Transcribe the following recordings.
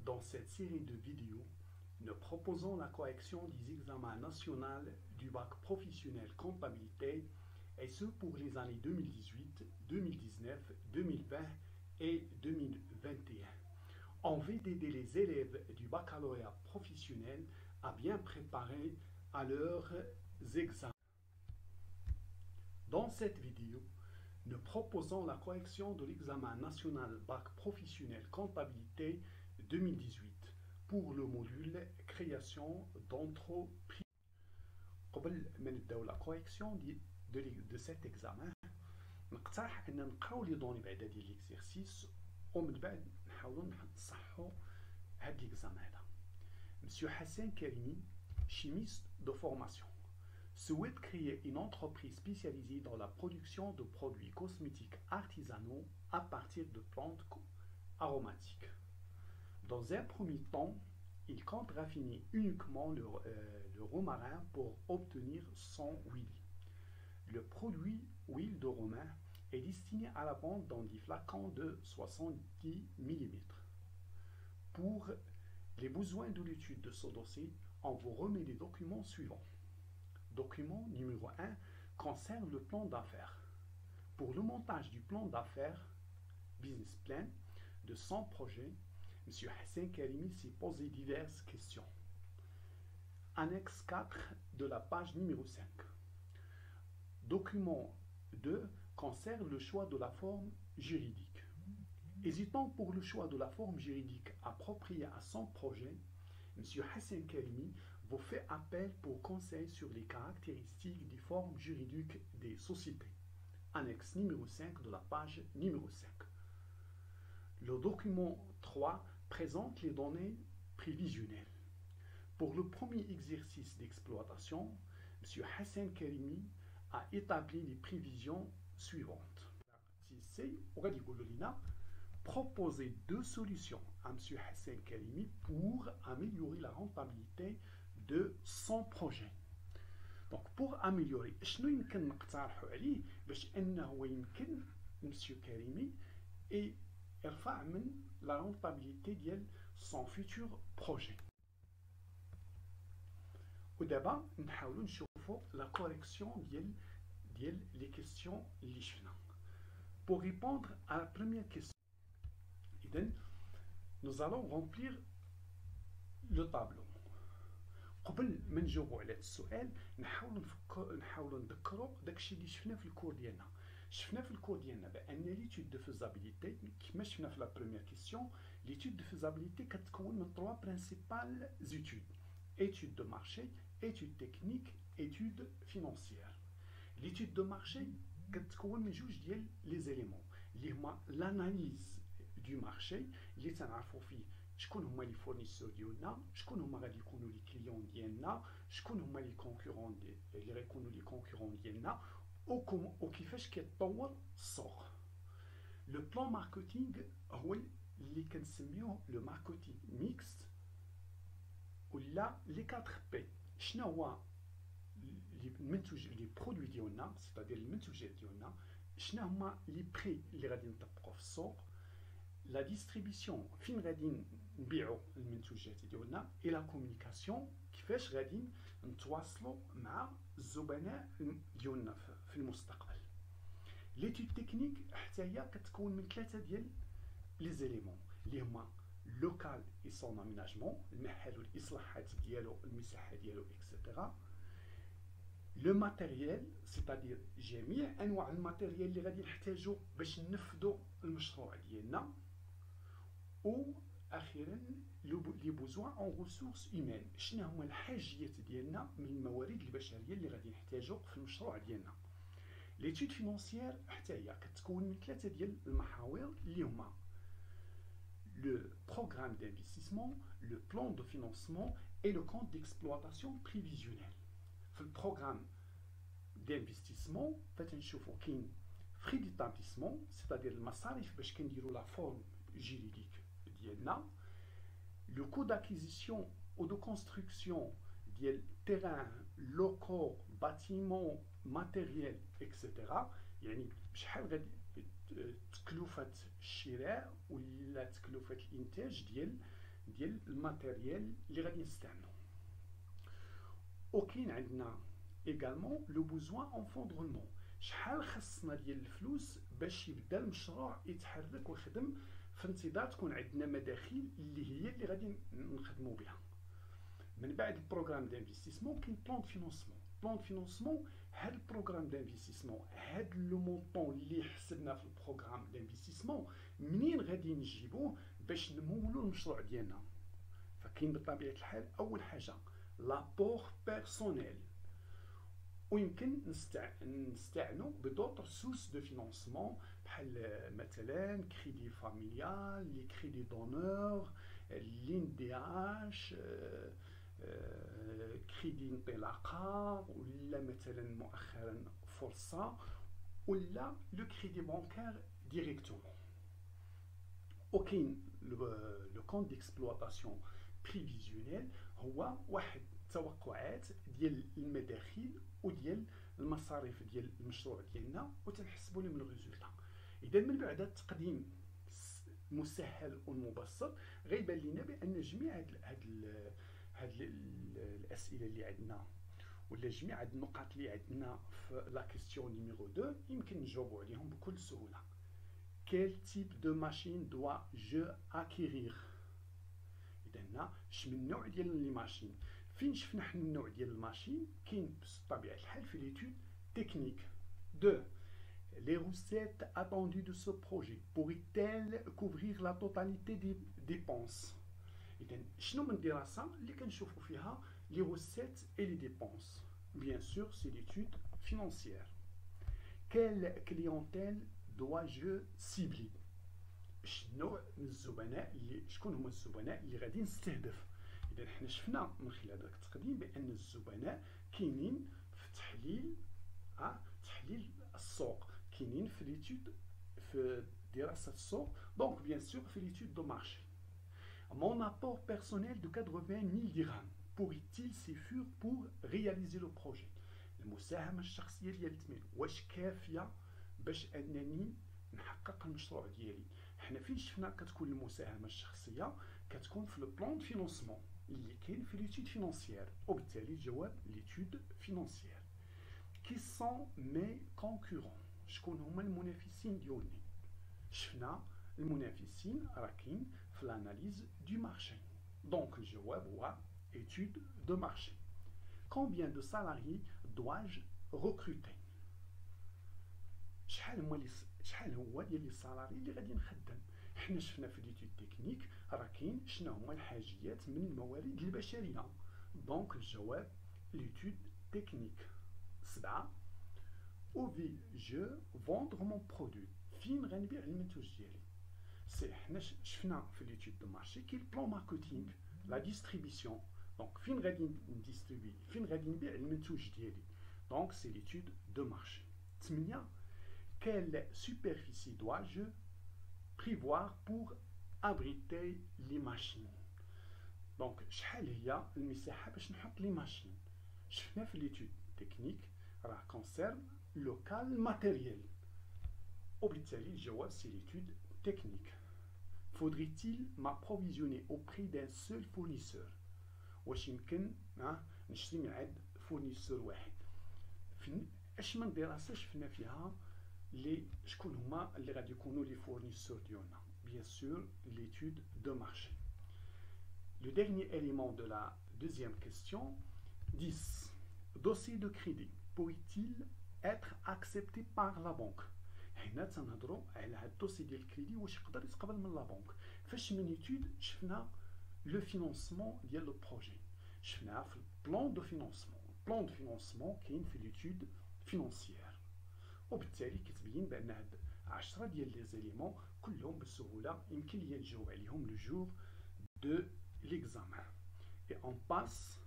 Dans cette série de vidéos, nous proposons la correction des examens nationaux du bac professionnel comptabilité, et ce pour les années 2018, 2019, 2020 et 2021. On veut aider les élèves du baccalauréat professionnel à bien préparer à leurs examens. Dans cette vidéo, nous proposons la correction de l'examen national bac professionnel comptabilité 2018 pour le module création d'entreprise. قبل ما نبداو la correction de cet examen نقترح ان نقراو لي دوني بعدا ديال ليكزيرسيس ومن بعد نحاولوا نصحوا هاد ليكزامان هذا. Monsieur Hassan Karimi, chimiste de formation, souhaite créer une entreprise spécialisée dans la production de produits cosmétiques artisanaux à partir de plantes aromatiques. Dans un premier temps, il compte raffiner uniquement le romarin pour obtenir son huile. Le produit huile de romarin est destiné à la vente dans des flacons de 70 mm. Pour les besoins de l'étude de ce dossier, on vous remet les documents suivants. Document numéro 1 concerne le plan d'affaires. Pour le montage du plan d'affaires, business plan, de son projet, M. Hassan Karimi s'est posé diverses questions. Annexe 4 de la page numéro 5. Document 2 concerne le choix de la forme juridique. Hésitant pour le choix de la forme juridique appropriée à son projet, M. Hassan Karimi vous fait appel pour conseil sur les caractéristiques des formes juridiques des sociétés. Annexe numéro 5 de la page numéro 5. Le document 3 présente les données prévisionnelles. Pour le premier exercice d'exploitation, M. Hassan Karimi a établi les prévisions suivantes. Proposer deux solutions à M. Hassan Karimi pour améliorer la rentabilité de son projet. Donc pour améliorer, شنو يمكن نقترحوا عليه باش انه يمكن M. Karimi يرفع من la rentabilité ديال son futur projet. ودابا نحاولوا نشوفوا la correction ديال les questions اللي شفنا. Pour répondre à la première question, nous allons remplir le tableau. قبل ما نجاوبوا على هذا السؤال نحاولوا نذكروا داكشي اللي شفنا في الكور ديالنا. شفنا في الكور ديالنا بان ليتود دو فيزابيليتي كما شفنا في لا بروميير كيسيون ليتود دو فيزابيليتي كتكون من 3 برينسيبال زيتود: étude de marché, étude technique, étude financière. L'étude de marché كتكون من جوج ديال لي زيليمون اللي هما l'analyse du marché اللي تنعرفوا فيه شكون هما لي فورنيسور ديالنا، شكون هما غادي يكونوا لي كليون ديالنا، شكون هما لي كونكورون اللي غيكونوا لي كونكورون ديالنا، وكيفاش كيتطور السوق. لو بلان ماركتينغ هو اللي كنسميوه لو ماركتينغ ميكس ولا لي 4 بي. شنو هو المنتوج لي برودوي ديالنا، سيتادير المنتوجات ديالنا، شنو هما لي بري اللي غادي نطبقوا في السوق، لا ديستريبيسيون فين غادي نبيعوا المنتوجات ديالنا، اي لا كومونيكاسيون كيفاش غادي نتواصلوا مع الزبناء ديالنا في المستقبل. ليتود تكنيك حتى هي كتكون من 3 ديال لي زيليمون اللي هما لوكال اي سون اميناجمون، المحل والاصلاحات ديالو، المساحه ديالو اكسيتيرا. لو ماتيريال سيتادير جميع انواع الماتيريال اللي غادي نحتاجو باش ننفذوا المشروع ديالنا. و اخيرا لي بوزوان اون ريسورس هيومان، شنو هما الحاجيات ديالنا من الموارد البشريه اللي غادي نحتاجو في المشروع ديالنا. ليتود فينونسيير حتى هي كتكون من 3 ديال المحاور اللي هما le programme d'investissement, le plan de financement et le compte d'exploitation prévisionnel. في البروغرام d'investissement فتنشوفوا كاين frais d'établissement c'est-à-dire المصاريف باش كنديروا لا فورم جيريديك ديالنا، le coût d'acquisition ou de construction ديال terrain, locaux, bâtiments, matériel etc. يعني بشحال غادي تكلفة الشراء ولا تكلفة الإنتاج ديال ديال الماتيريال اللي غادي نستعملو. وكاين عندنا également le besoin en fonds de roulement. شحال خصنا ديال الفلوس باش يبدا المشروع يتحرك ويخدم في انتظار تكون عندنا مداخيل اللي هي اللي غادي نخدموا بها. من بعد البروغرام دانفستيسمون كاين بلان دو فينونسمون. بلان دو فينونسمون هاد البروغرام دانفستيسمون هاد لو مونطون اللي حسبنا في البروغرام دانفستيسمون منين غادي نجيبوه باش نمولوا المشروع ديالنا. فكاين بطبيعه الحال اول حاجه لابور بيرسونيل، ويمكن نستعنوا بدوطر سورس دو فينونسمون بحال مثلا كريدي فاميليال، لي كريدي دونور، لين دي اش، كريدي انطلاقه، ولا مثلا مؤخرا فرصه، ولا لو كريدي بانكار ديريكتومون. وكاين لو كونت ديكسبلواتاسيون بريفيزيونيل هو واحد التوقعات ديال المداخيل وديال المصاريف ديال المشروع ديالنا وتنحسبوا لهم الريزولطا. اذا من بعد التقديم المسهل والمبسط غيبان لنا بان جميع هاد الاسئله اللي عندنا ولا جميع هاد النقاط اللي عندنا في لا كيسيون نيميرو 2 يمكن نجاوبوا عليهم بكل سهوله. Quel type de machine dois-je acquérir؟ إذا شمن نوع ديال لي ماشين؟ فين شفنا حنا النوع ديال الماشين؟ كاين بطبيعة الحال في ليتود تكنيك. 2. Les recettes attendues de ce projet pourraient-elles couvrir la totalité des dépenses؟ إذا شنو من دراسة اللي كنشوفوا فيها لي روسيت اي لي ديبونس؟ Bien sûr, c'est l'étude financière. Quelle clientèle dois-je cibler؟ شنو من الزبناء اللي شكون هما الزبناء اللي غادي نستهدف؟ اذا حنا شفنا من خلال داك التقديم بان الزبناء كاينين في تحليل تحليل السوق، كاينين في ليتود في دراسه السوق، دونك بيان سور في ليتود دو مارشي. Mon apport personnel de 80 000 dirhams pourrait-il suffire pour réaliser le projet؟ المساهمه الشخصيه ديال التمويل واش كافيه باش انني نحقق المشروع ديالي؟ حنا فين شفنا كتكون المساهمه الشخصيه؟ كتكون في لو بلان فينونسمون اللي كاين في ليتود فينانسيير، وبالتالي الجواب ليتود فينانسيير. كي سون مي كونكورون؟ شكون هما المنافسين ديالنا؟ شفنا المنافسين راه كاين في الاناليز دو مارشي، دونك الجواب هو étude de marché. Combien de salariés dois-je recruter؟ شحال هو ديال لي سالاري اللي غادي نخدم؟ حنا شفنا في ليتود تكنيك راه كاين شنو هما الحاجيات من الموارد البشريه، دونك الجواب ليتود تكنيك. 7. او في جو فوندر مون برودوي؟ فين غنبيع المنتوج ديالي؟ سي حنا شفنا في ليتود دو مارشي كاين بلان ماركتينغ لا ديستريبيسيون، دونك فين غادي نديستريبي، فين غادي نبيع المنتوج ديالي، دونك سي ليتود دو مارشي. 8. Quelle superficie dois-je prévoir pour abriter les machines؟ دونك شحال هي المساحه باش نحط لي ماشين؟ شفنا في ليتود تكنيك راه كونسيرن لوكال ماتيريال، وبالتالي الجواب سي ليتود تكنيك. Faudrait-il m'approvisionner auprès d'un seul fournisseur؟ واش يمكن نشري من عند فورنيسور واحد؟ اش من دراسه شفنا فيها لي شكون هما اللي غادي يكونوا لي فورنيسور ديالنا؟ بيان سور l'étude de marché. Le dernier élément de la deuxième question, 10. Dossier de crédit pourrait-il être accepté par la banque؟ هنا تنهضروا على هاد الدوسي ديال الكريدي واش يقدر يتقبل من لا بنك. فاش من ايتود شفنا لو فينونسمون ديال لو بروجي، شفناها في البلان دو فينونسمون. البلان دو فينونسمون كاين في ليتود فينانسيير، وبالتالي كتبين بان هاد 10 ديال لي زيليمون كلهم بسهوله يمكن ليا نجاوب عليهم لو جور دو ليكزامان. Et on passe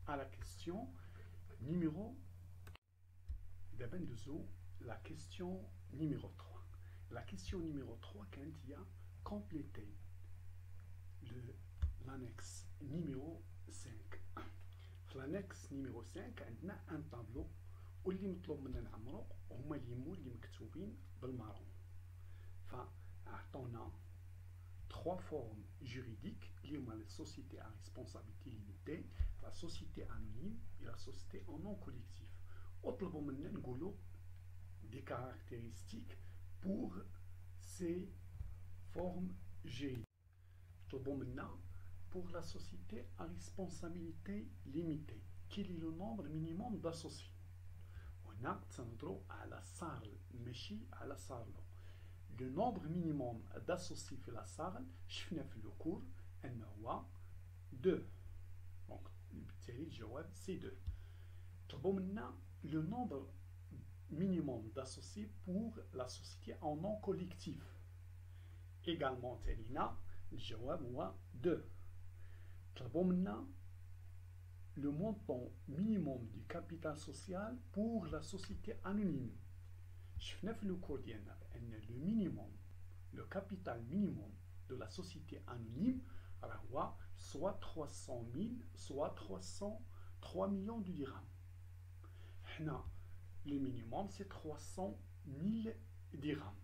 à la question numéro. دابا ندوزو la question numéro 3. La question numéro 3 كانت هي compléter l'annexe numéro 5. في l'annexe numéro 5 عندنا un tableau واللي مطلوب منا نعمرو هما لي مو اللي مكتوبين بالمارون. فعطونا 3 formes juridiques les sociétés à responsabilité limitée, la société anonyme et la société en nom collectif. Autrement dit, des caractéristiques pour ces formes juridiques. Pour la société à responsabilité limitée, quel est le nombre minimum d'associés? هنا تنهضروا على SARL ماشي على SARLO. Le nombre minimum d'associés في la SARL شفنا في le cours أنه هو 2. Donc بالتالي الجواب c'est 2. طلبوا منا le nombre minimum d'associés pour la société en nom collectif. Également تالينا الجواب هو 2. طلبوا منا le montant minimum du capital social pour la société anonyme. شفنا في le cours ديالنا بأن le minimum, le capital minimum de la société anonyme راه هو soit 300 000 soit 303 millions de dirhams. حنا le minimum c'est 300 000 dirhams.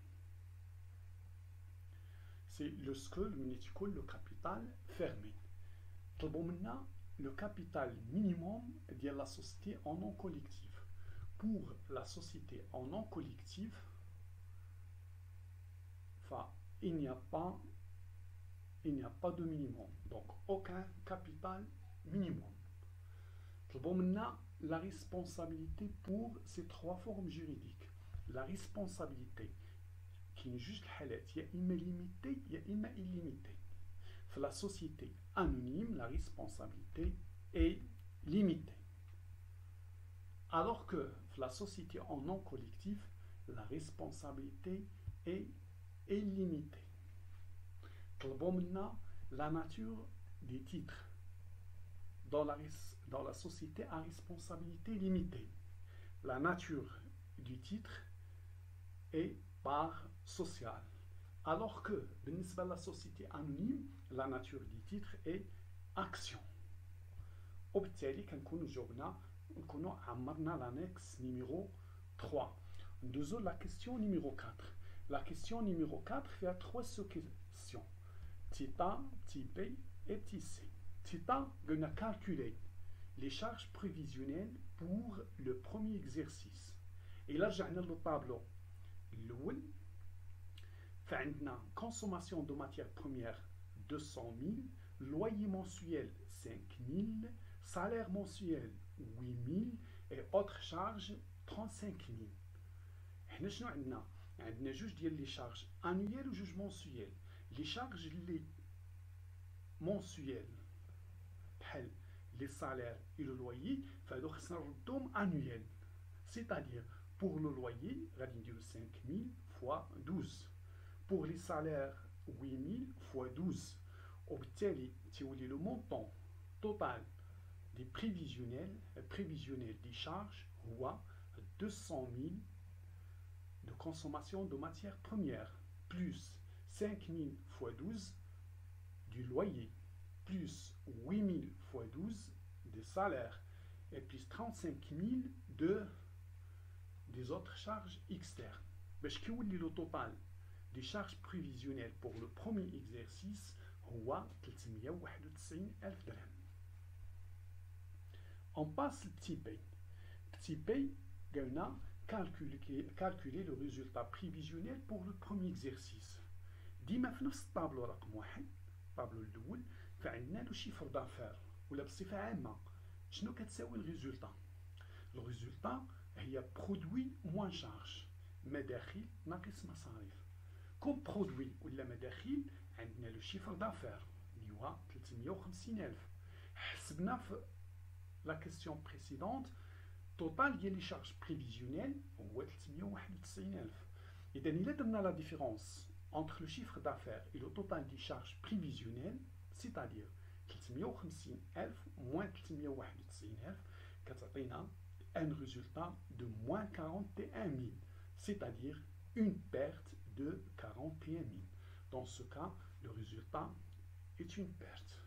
C'est le SCOL municipal, le capital fermé. طلبوا منا le capital minimum de la société en nom collectif. Pour la société en nom collectif, enfin, il n'y a pas de minimum, donc aucun capital minimum. La responsabilité pour ces trois formes juridiques. La responsabilité qui est juste il y a imma limitée, il y a imma illimitée. Pour la société anonyme, la responsabilité est limitée. Alors que pour la société en nom collectif, la responsabilité est illimitée. La nature des titres dans la société à responsabilité limitée. La nature du titre est part sociale. Alors que, dans la société anonyme, la nature du titre est action. وبالتالي كنكونوا جاوبنا نكونوا عمرنا l'annexe numéro 3. Nous avons la question numéro 4. La question numéro 4 fait 3 sous-questions. Theta, T-B et T-C. Theta, on a calculé les charges prévisionnelles pour le premier exercice. Et là, j'ai le tableau. الأول فعندنا consommation de matières premières 200 000, loyer mensuel 5 000, salaire mensuel 8 000 et autres charges 35 000. حنا شنو عندنا؟ عندنا جوج ديال لي شارج انويل وجوج منسويل. لي شارج لي منسويل بحال لي سالير et le loyer فهادو خصنا نردهم انويل. C'est-à-dire pour le loyer غادي نديرو 5 000 fois 12. Pour les salaires 8 000 fois 12. وبالتالي تيولي le montant total des prévisionnels des charges هو 200 000 de consommation de matières premières, plus 5 000 fois 12 du loyer, plus 8 000 fois 12 des salaires, et plus 35 000 des autres charges externes. باش كيولي le total des charges prévisionnelles pour le premier exercice هو 391 ألف درهم. On passe le petit P. Petit P, on a calculé le résultat prévisionnel pour le premier exercice. ديما في نفس الطابلو رقم 1 الطابلو الأول فعندنا لو شيفر دافير ولا بصفة عامة شنو كتساوي الريزولتا؟ الريزولتا هي برودوي موان شارج مداخل ناقص مصاريف. كوم برودوي ولا مداخل عندنا لو شيفر دافير اللي هو 350 ألف. حسبنا في la question précédente total ديال لي شارج بريفيزيونيل هو 391 ألف. إذا إلا درنا la différence entre le chiffre d'affaires et le total des charges prévisionnelles, c'est-à-dire 350 ألف moins 391 ألف كتعطينا un résultat de moins 41 000, c'est-à-dire une perte de 41 000. Dans ce cas, le résultat est une perte.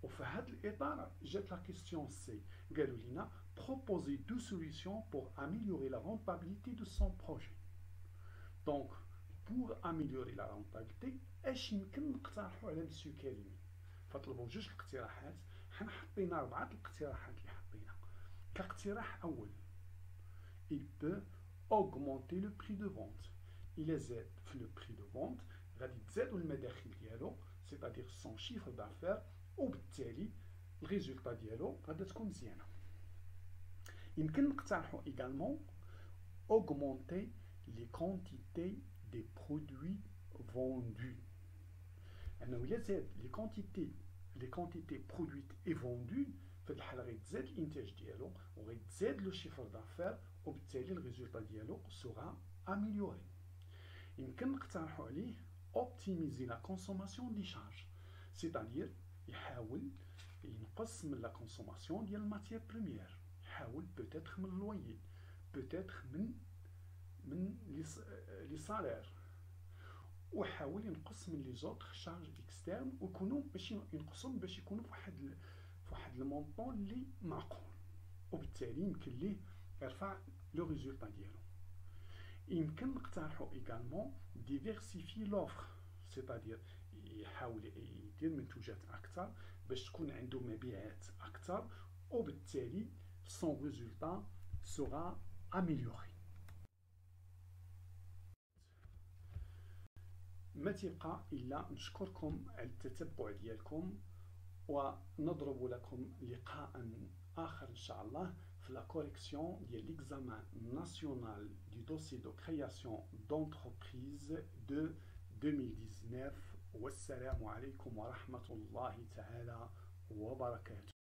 وفي هذا الإطار جات la question C. قالوا لنا proposer deux solutions pour améliorer la rentabilité de son projet. Donc, pour améliorer la rentabilité, اش يمكن نقترحوا على مسيو كريمي؟ فطلبوا جوج الاقتراحات. حنا حطينا 4 الاقتراحات اللي حطينا. كاقتراح اول il peut augmenter le prix de vente. إلا زاد في لو بري دو فونت غادي تزادوا المداخل ديالو، سيتادير سون شيفر دافير، وبالتالي الريزولتا ديالو غادا تكون مزيانه. يمكن نقترحوا également augmenter les quantités des produits vendus. أنه إلا زاد les quantités produites et vendues في هاد الحالة غيتزاد الإنتاج ديالو وغيتزاد لو شيفر دافير، وبالتالي الريزولتا ديالو سورا أميليوري. يمكن نقترحوا عليه optimiser la consommation des charges، c'est-à-dire يحاول ينقص من لا كونسوماسيون ديال الماتيير بريميير، يحاول بوتيتر من اللويي، بوتيتر من لي سالير، ويحاول ينقص من لي زوتر شارج اكسترن، ويكونوا باش ينقصهم باش يكونوا في واحد المونطون اللي معقول، وبالتالي يمكن ليه يرفع لو ريزولتا ديالو. يمكن نقترحوا également diversifier l'offre، c'est-à-dire يحاول يدير منتوجات أكثر باش تكون عنده مبيعات أكثر، وبالتالي son résultat sera amélioré. ما تبقى إلا نشكركم على التتبع ديالكم، ونضرب لكم لقاء آخر إن شاء الله في la correction de l'examen national du dossier de création d'entreprise de 2019. والسلام عليكم ورحمة الله تعالى وبركاته.